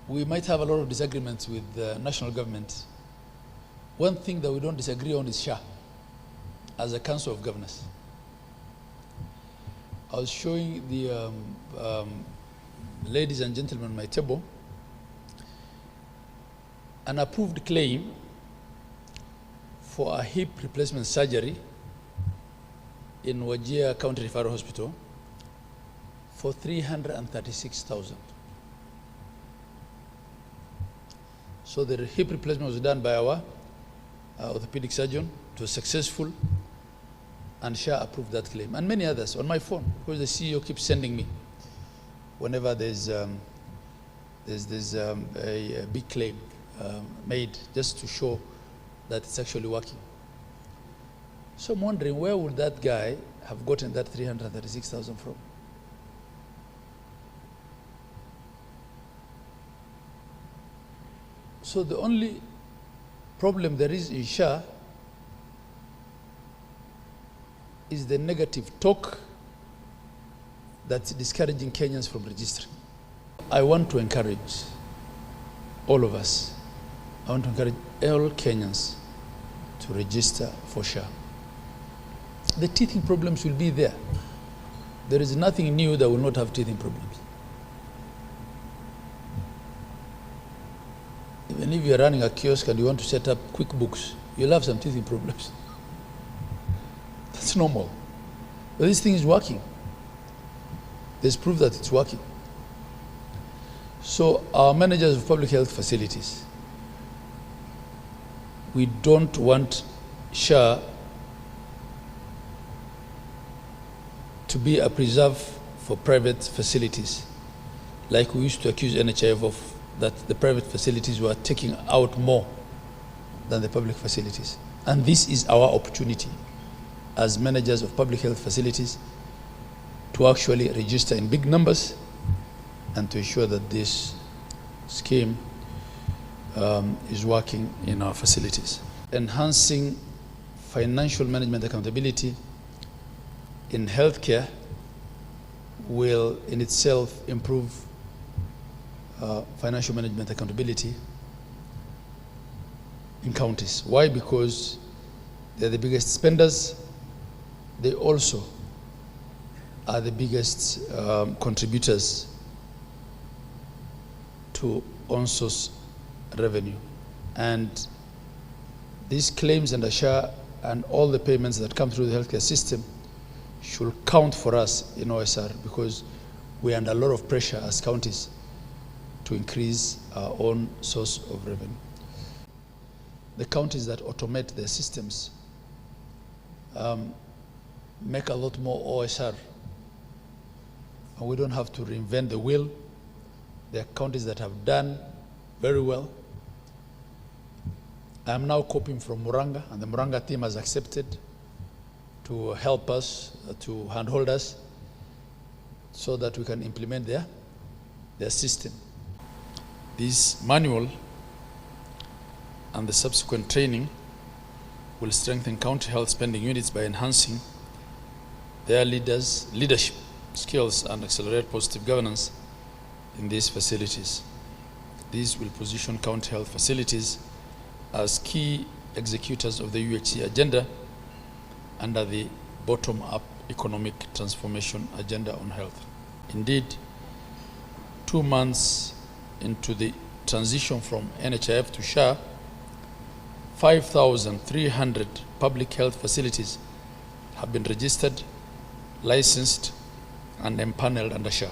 we might have a lot of disagreements with the national government. One thing that we don't disagree on is SHA as a Council of Governors. I was showing the ladies and gentlemen on my table an approved claim for a hip replacement surgery in Wajir County Referral Hospital for 336,000. So the hip replacement was done by our orthopedic surgeon. It was successful, and SHA approved that claim, and many others on my phone, because the CEO keeps sending me whenever there's a big claim made, just to show that it's actually working. So I'm wondering, where would that guy have gotten that 336,000 from? So the only problem there is in SHA is the negative talk that's discouraging Kenyans from registering. I want to encourage all of us, I want to encourage all Kenyans to register for SHA. The teething problems will be there. There is nothing new that will not have teething problems. Even if you're running a kiosk and you want to set up QuickBooks, you'll have some teething problems. That's normal. But this thing is working. There's proof that it's working. So our managers of public health facilities, we don't want SHA to be a preserve for private facilities, like we used to accuse NHIF of, that the private facilities were taking out more than the public facilities. And this is our opportunity as managers of public health facilities to actually register in big numbers and to ensure that this scheme is working in our facilities. Enhancing financial management accountability in healthcare will in itself improve financial management accountability in counties. Why? Because they're the biggest spenders. They also are the biggest contributors to on-source revenue. And these claims under SHA and all the payments that come through the healthcare system should count for us in OSR, because we are under a lot of pressure as counties to increase our own source of revenue. The counties that automate their systems make a lot more OSR, and we don't have to reinvent the wheel. There are counties that have done very well. I am now copying from Muranga, and the Muranga team has accepted to help us, to handhold us, so that we can implement their system. This manual and the subsequent training will strengthen county health spending units by enhancing their leadership skills and accelerate positive governance in these facilities. These will position county health facilities as key executors of the UHC agenda under the bottom-up economic transformation agenda on health. Indeed, 2 months into the transition from NHIF to SHA, 5,300 public health facilities have been registered, licensed, and empaneled under SHA.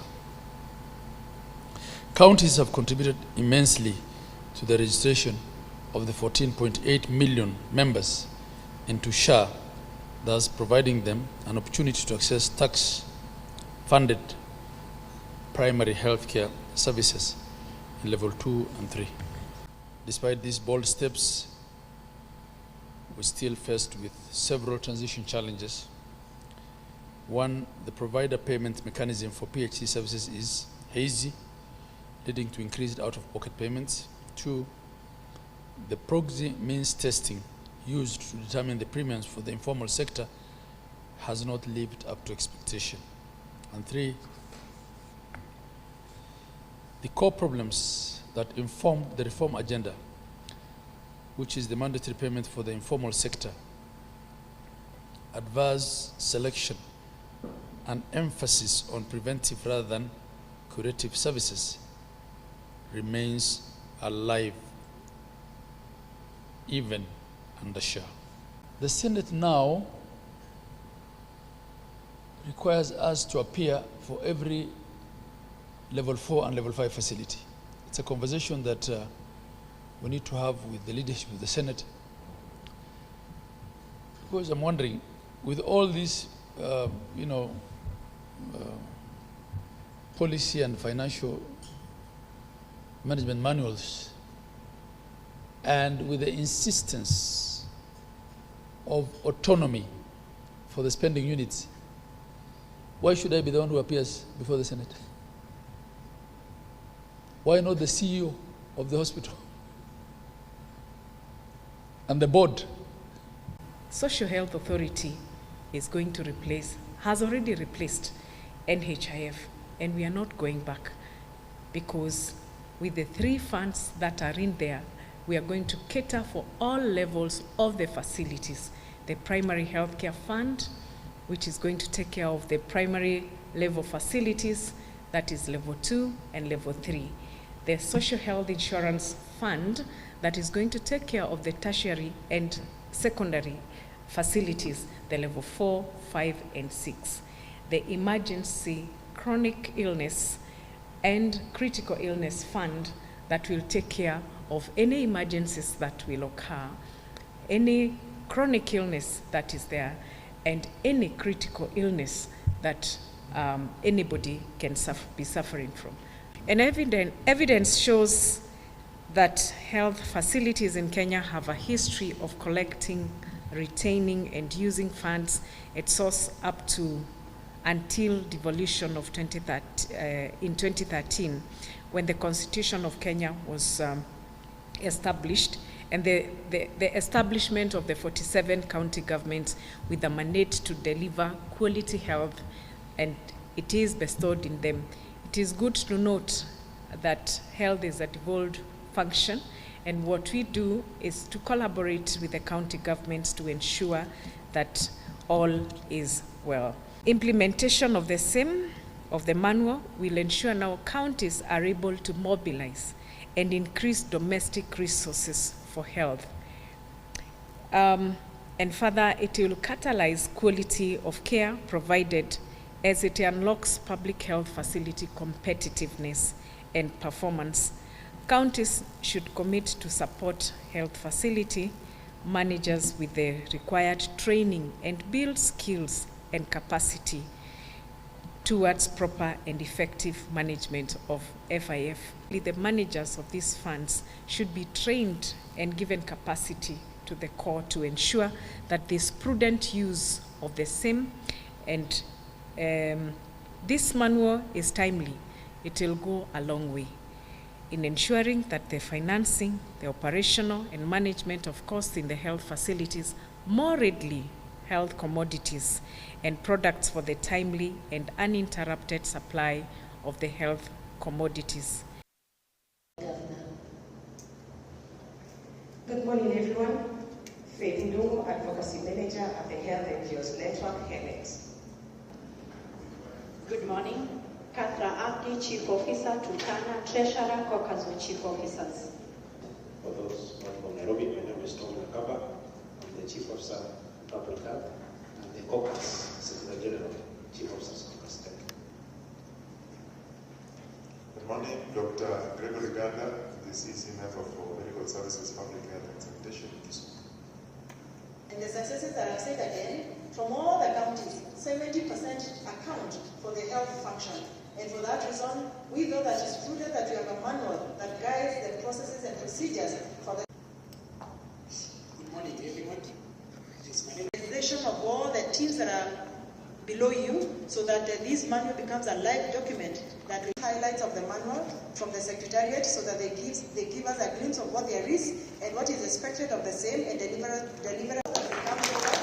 Counties have contributed immensely to the registration of the 14.8 million members into SHA, thus providing them an opportunity to access tax-funded primary health care services in level 2 and 3. Despite these bold steps, we're still faced with several transition challenges. One, the provider payment mechanism for PHC services is hazy, leading to increased out-of-pocket payments. Two, the proxy means testing used to determine the premiums for the informal sector has not lived up to expectation. And three, the core problems that inform the reform agenda, which is the mandatory payment for the informal sector, adverse selection, and emphasis on preventive rather than curative services remains alive even under SHA. The Senate now requires us to appear for every level 4 and level 5 facility. It's a conversation that we need to have with the leadership of the Senate, because I'm wondering, with all these policy and financial management manuals, and with the insistence of autonomy for the spending units, why should I be the one who appears before the Senate? Why not the CEO of the hospital and the board? Social Health Authority is going to has already replaced NHIF, and we are not going back, because with the 3 funds that are in there, we are going to cater for all levels of the facilities. The primary healthcare fund, which is going to take care of the primary level facilities, that is level 2 and level 3. The social health insurance fund, that is going to take care of the tertiary and secondary facilities, the level 4, 5, and 6. The emergency chronic illness and critical illness fund, that will take care of any emergencies that will occur, any chronic illness that is there, and any critical illness that anybody can be suffering from. And evidence shows that health facilities in Kenya have a history of collecting, retaining, and using funds at source up to until devolution of in 2013, when the Constitution of Kenya was established, and the establishment of the 47 county governments with a mandate to deliver quality health, and it is bestowed in them. It is good to note that health is a devolved function, and what we do is to collaborate with the county governments to ensure that all is well. Implementation of the manual will ensure now counties are able to mobilize and increase domestic resources for health. And further, it will catalyze quality of care provided, as it unlocks public health facility competitiveness and performance. Counties should commit to support health facility managers with the required training and build skills and capacity towards proper and effective management of FIF. The managers of these funds should be trained and given capacity to the core to ensure that this prudent use of the same, and this manual is timely. It will go a long way in ensuring that the financing, the operational and management of costs in the health facilities more readily health commodities and products for the timely and uninterrupted supply of the health commodities. Good morning, everyone. Faith Ndungu, Advocacy Manager at the Health NGOs Network, HELEX. Good morning. Katra Abdi, Chief Officer, Turkana, Treasurer, COG Chief Officers. For those from Nairobi, my name is Tom Nakaba. I'm the Chief Officer Public Health and the COG Secretary General, Chief Officers of State. Good morning, Dr. Gregory Ganda, the CCMF for Medical Services, Public Health and Sanitation. And the successes that I've said again, from all the counties, 70% account for the health function. And for that reason, we know that it's prudent that we have a manual that guides the processes and procedures for the Good morning, everyone. organization of all the teams that are below you, so that this manual becomes a live document that will highlights of the manual from the Secretariat, so that they give us a glimpse of what there is and what is expected of the same, and deliver as they come forward.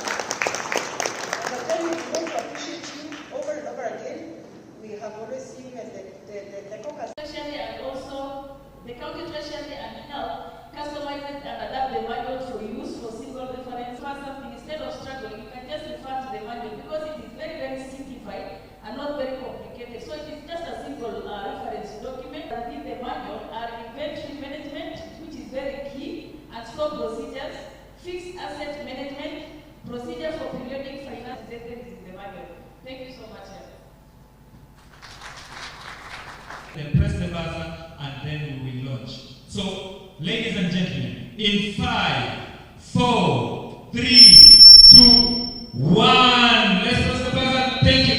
And I tell you, we want to appreciate you over and over again. We have always seen you as the caucus. Especially, and also the county procedures, fixed asset management, procedure for periodic finance statements in the manual. Thank you so much. Then press the buzzer and then we will launch. So, ladies and gentlemen, in 5, 4, 3, 2, 1. Let's press the buzzer. Thank you.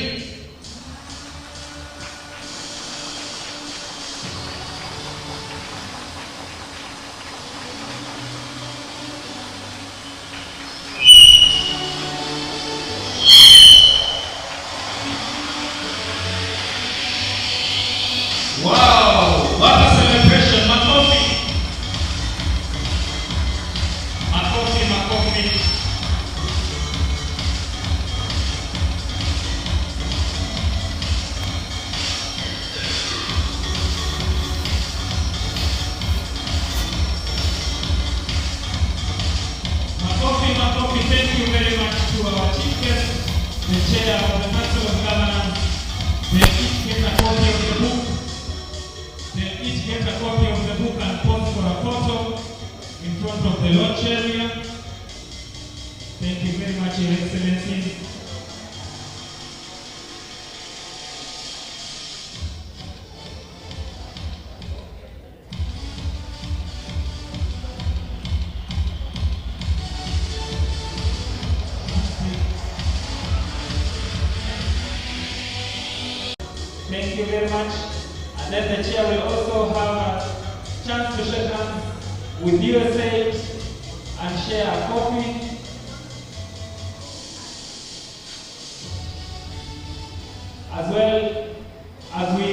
Wow, what a celebration, Makofi. Makofi, Makofi. Makofi, Makofi, thank you very much to our chief guest, the chair of the Council of Governors. They each get a copy of the book. They each get a copy of the book and pose for a photo in front of the launch area. Thank you very much, Your Excellencies. Thank you very much. And then the chair will also have a chance to shake hands with USA and share a coffee. As well as we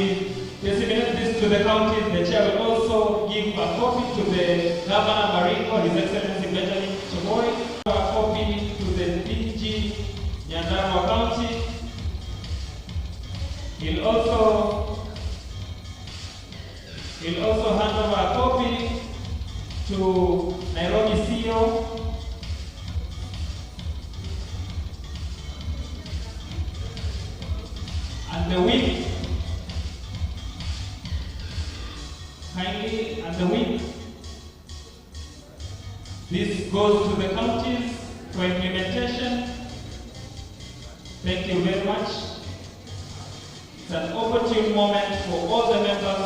disseminate this to the counties, the chair will also give a copy to the Governor Maringo, His Excellency Benjamin Chimoy, a copy to the DG Nyandarua County. He'll also hand over a copy to Nairobi CEO. And the whip, kindly, and the whip. This goes to the counties for implementation. Thank you very much. It's an opportune moment for all the members.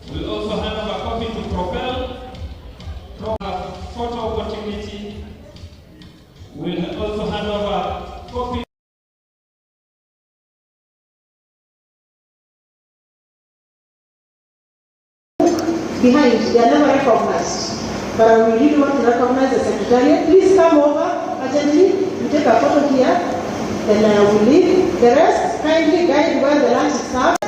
We'll also hand over a copy to Propel. A photo opportunity. We'll also hand over a copy. Behind, they are never recognized. But we really want to recognize the Secretariat. Please come over urgently. You take a photo here, then we leave. The rest, kindly guide where the lunch is served.